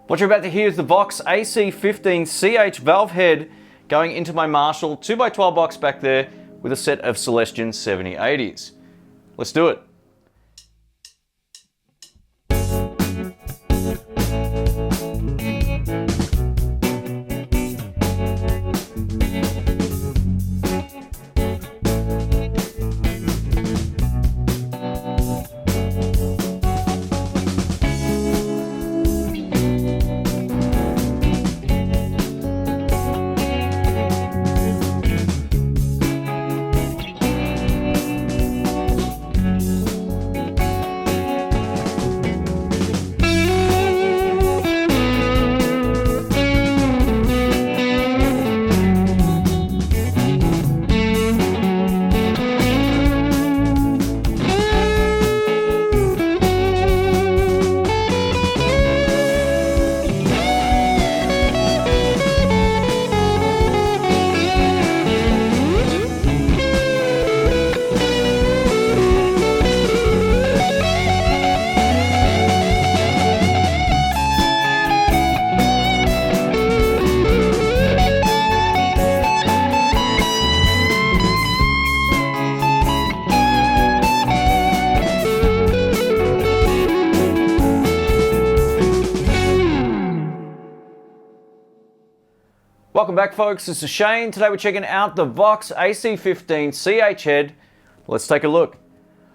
What you're about to hear is the VOX AC15CH valve head going into my Marshall 2x12 box back there with a set of Celestion 7080s. Let's do it. Welcome back, folks. This is Shane. Today we're checking out the VOX AC15CH head. Let's take a look.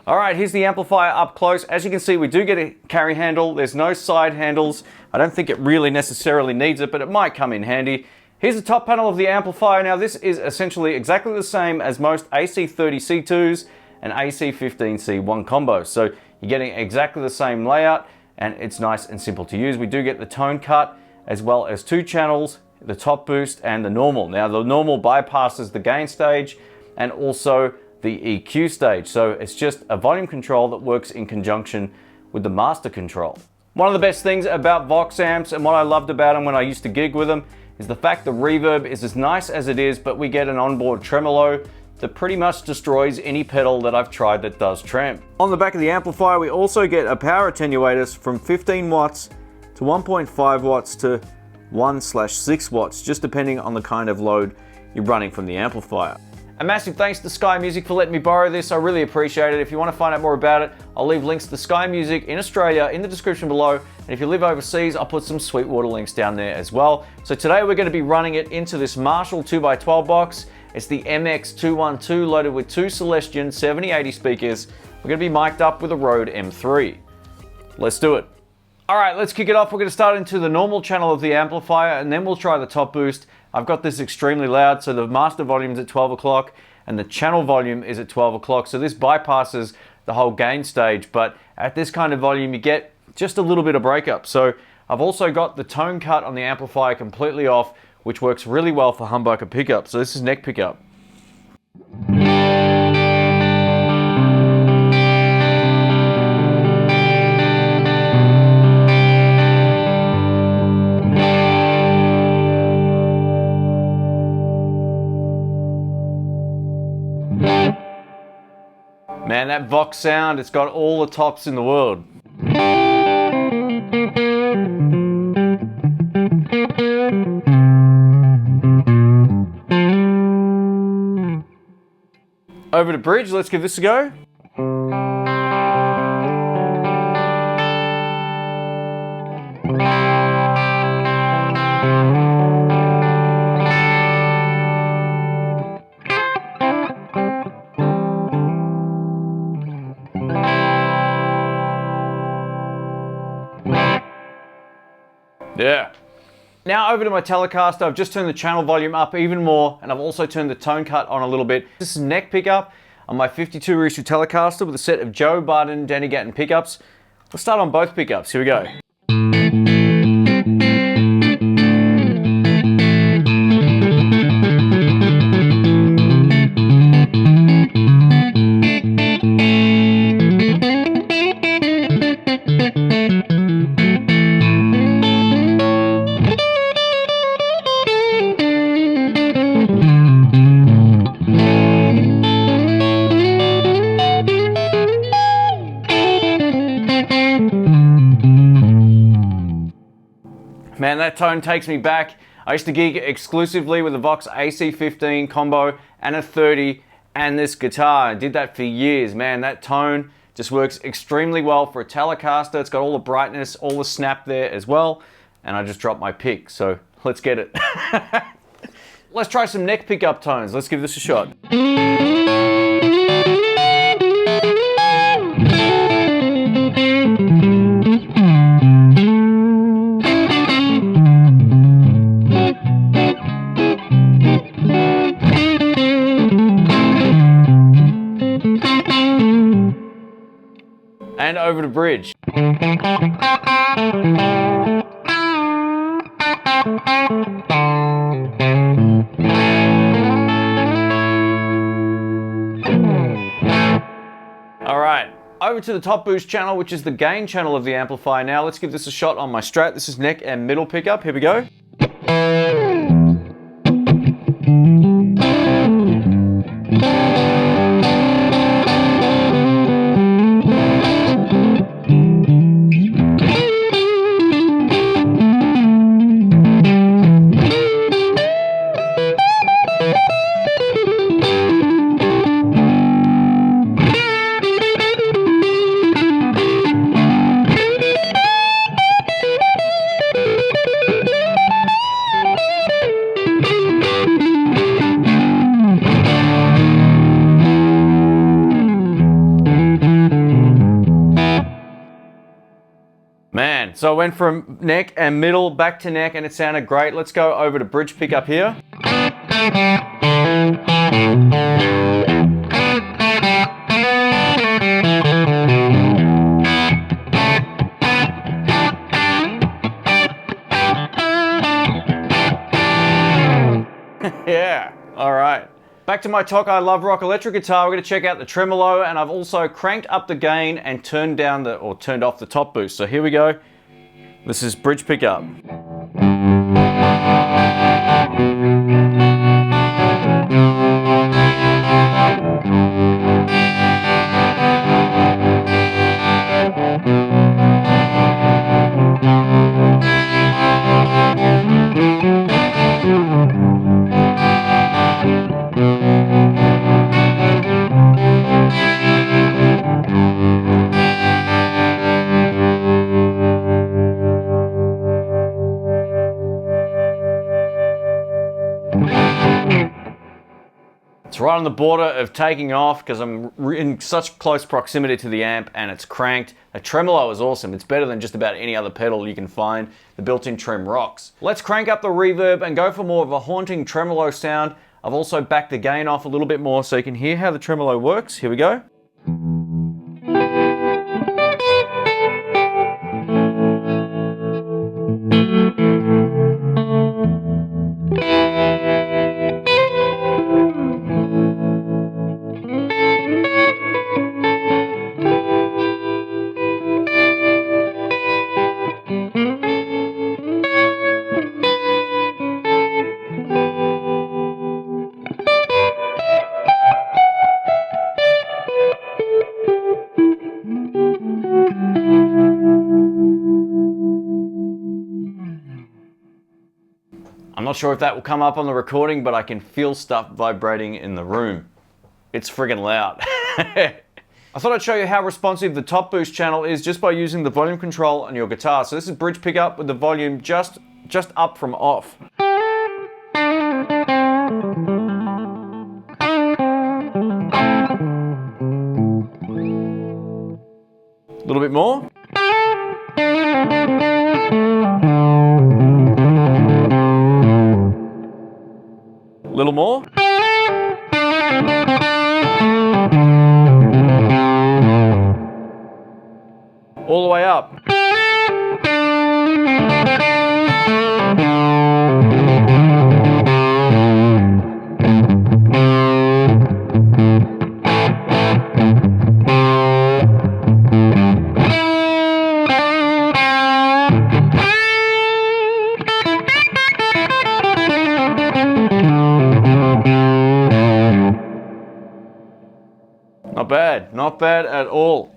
All right, here's the amplifier up close. As you can see, we do get a carry handle. There's no side handles. I don't think it really necessarily needs it, but it might come in handy. Here's the top panel of the amplifier. Now, this is essentially exactly the same as most AC30C2s and AC15C1 combos. So you're getting exactly the same layout, and it's nice and simple to use. We do get the tone cut as well as two channels, the top boost and the normal. Now the normal bypasses the gain stage and also the EQ stage. So it's just a volume control that works in conjunction with the master control. One of the best things about VOX amps and what I loved about them when I used to gig with them is the fact the reverb is as nice as it is, but we get an onboard tremolo that pretty much destroys any pedal that I've tried that does tramp. On the back of the amplifier, we also get a power attenuator from 15 watts to 1.5 watts to 1/6 watts, just depending on the kind of load you're running from the amplifier. A massive thanks to Sky Music for letting me borrow this. I really appreciate it. If you want to find out more about it, I'll leave links to Sky Music in Australia in the description below. And if you live overseas, I'll put some Sweetwater links down there as well. So today we're going to be running it into this Marshall 2x12 box. It's the MX212 loaded with two Celestion 7080 speakers. We're going to be mic'd up with a Rode M3. Let's do it. All right, let's kick it off. We're going to start into the normal channel of the amplifier, and then we'll try the top boost. I've got this extremely loud, so the master volume is at 12 o'clock and the channel volume is at 12 o'clock. So this bypasses the whole gain stage, but at this kind of volume, you get just a little bit of breakup. So I've also got the tone cut on the amplifier completely off, which works really well for humbucker pickup. So this is neck pickup. Man, that VOX sound, it's got all the tops in the world. Over to bridge, let's give this a go. Yeah. Now over to my Telecaster. I've just turned the channel volume up even more, and I've also turned the tone cut on a little bit. This is neck pickup on my 52 reissue Telecaster with a set of Joe Budden Danny Gatton pickups. Let's start on both pickups. Here we go. Man, that tone takes me back. I used to gig exclusively with a VOX AC15 combo and a 30 and this guitar. I did that for years. Man, that tone just works extremely well for a Telecaster. It's got all the brightness, all the snap there as well. And I just dropped my pick, so let's get it. Let's try some neck pickup tones. Let's give this a shot. And over to bridge. All right, over to the top boost channel, which is the gain channel of the amplifier. Now let's give this a shot on my Strat. This is neck and middle pickup. Here we go. Man, so I went from neck and middle back to neck and it sounded great. Let's go over to bridge pickup here. Yeah, all right. Back to my Talk I Love Rock electric guitar. We're going to check out the tremolo, and I've also cranked up the gain and turned off the top boost. So here we go. This is bridge pickup. It's right on the border of taking off because I'm in such close proximity to the amp and it's cranked. A tremolo is awesome. It's better than just about any other pedal you can find. The built-in trem rocks. Let's crank up the reverb and go for more of a haunting tremolo sound. I've also backed the gain off a little bit more so you can hear how the tremolo works. Here we go. I'm not sure if that will come up on the recording, but I can feel stuff vibrating in the room. It's friggin' loud. I thought I'd show you how responsive the top boost channel is just by using the volume control on your guitar. So this is bridge pickup with the volume just up from off. A little bit more. A little more. All the way up. Not bad at all.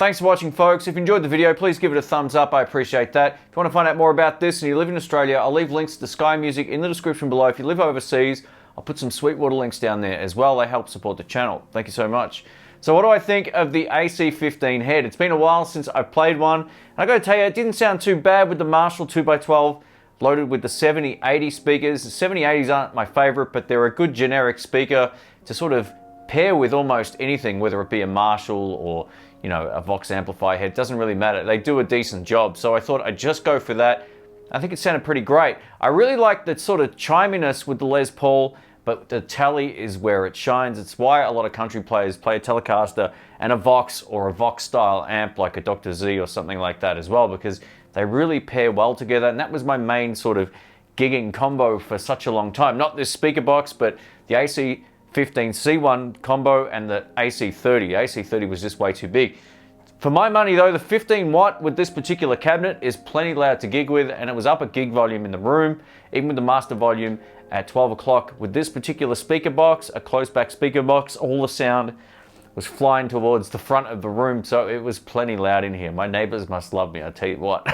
Thanks for watching, folks. If you enjoyed the video, please give it a thumbs up. I appreciate that. If you want to find out more about this and you live in Australia, I'll leave links to Sky Music in the description below. If you live overseas, I'll put some Sweetwater links down there as well. They help support the channel. Thank you so much. So what do I think of the AC15 head? It's been a while since I've played one. And I got to tell you, it didn't sound too bad with the Marshall 2x12 loaded with the 7080 speakers. The 7080s aren't my favorite, but they're a good generic speaker to sort of pair with almost anything, whether it be a Marshall or, you know, a VOX amplifier head. It doesn't really matter. They do a decent job. So I thought I'd just go for that. I think it sounded pretty great. I really like the sort of chiminess with the Les Paul, but the tele is where it shines. It's why a lot of country players play a Telecaster and a VOX or a VOX style amp like a Dr. Z or something like that as well, because they really pair well together. And that was my main sort of gigging combo for such a long time. Not this speaker box, but the AC15C1 combo and the AC30. The AC30 was just way too big. For my money though, the 15 watt with this particular cabinet is plenty loud to gig with, and it was up at gig volume in the room, even with the master volume at 12 o'clock. With this particular speaker box, a close back speaker box, all the sound was flying towards the front of the room, so it was plenty loud in here. My neighbors must love me, I tell you what.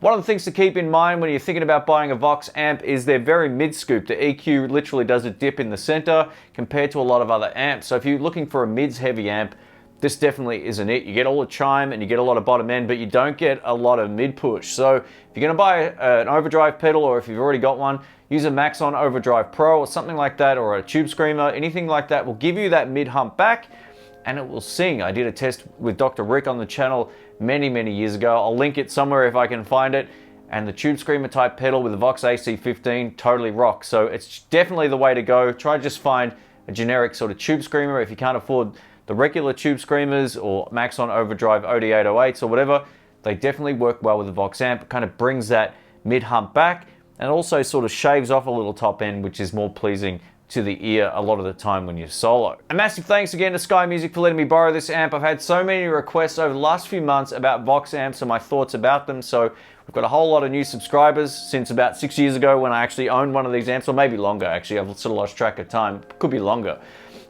One of the things to keep in mind when you're thinking about buying a VOX amp is they're very mid-scoop. The EQ literally does a dip in the center compared to a lot of other amps. So if you're looking for a mids-heavy amp, this definitely isn't it. You get all the chime and you get a lot of bottom end, but you don't get a lot of mid-push. So if you're gonna buy an overdrive pedal, or if you've already got one, use a Maxon Overdrive Pro or something like that, or a Tube Screamer. Anything like that will give you that mid-hump back, and it will sing. I did a test with Dr. Rick on the channel many years ago. I'll link it somewhere if I can find it. And the Tube Screamer type pedal with the VOX AC15 totally rocks. So it's definitely the way to go. Try to just find a generic sort of Tube Screamer. If you can't afford the regular Tube Screamers or Maxon Overdrive OD808s or whatever, they definitely work well with the VOX amp. It kind of brings that mid-hump back, and also sort of shaves off a little top end, which is more pleasing to the ear a lot of the time when you're solo. A massive thanks again to Sky Music for letting me borrow this amp. I've had so many requests over the last few months about VOX amps and my thoughts about them, so we've got a whole lot of new subscribers since about 6 years ago when I actually owned one of these amps, or maybe longer actually. I've sort of lost track of time. Could be longer.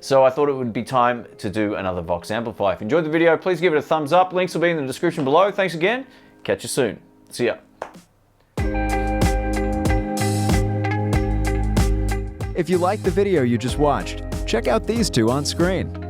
So I thought it would be time to do another VOX amplifier. If you enjoyed the video, please give it a thumbs up. Links will be in the description below. Thanks again. Catch you soon. See ya. If you liked the video you just watched, check out these two on screen.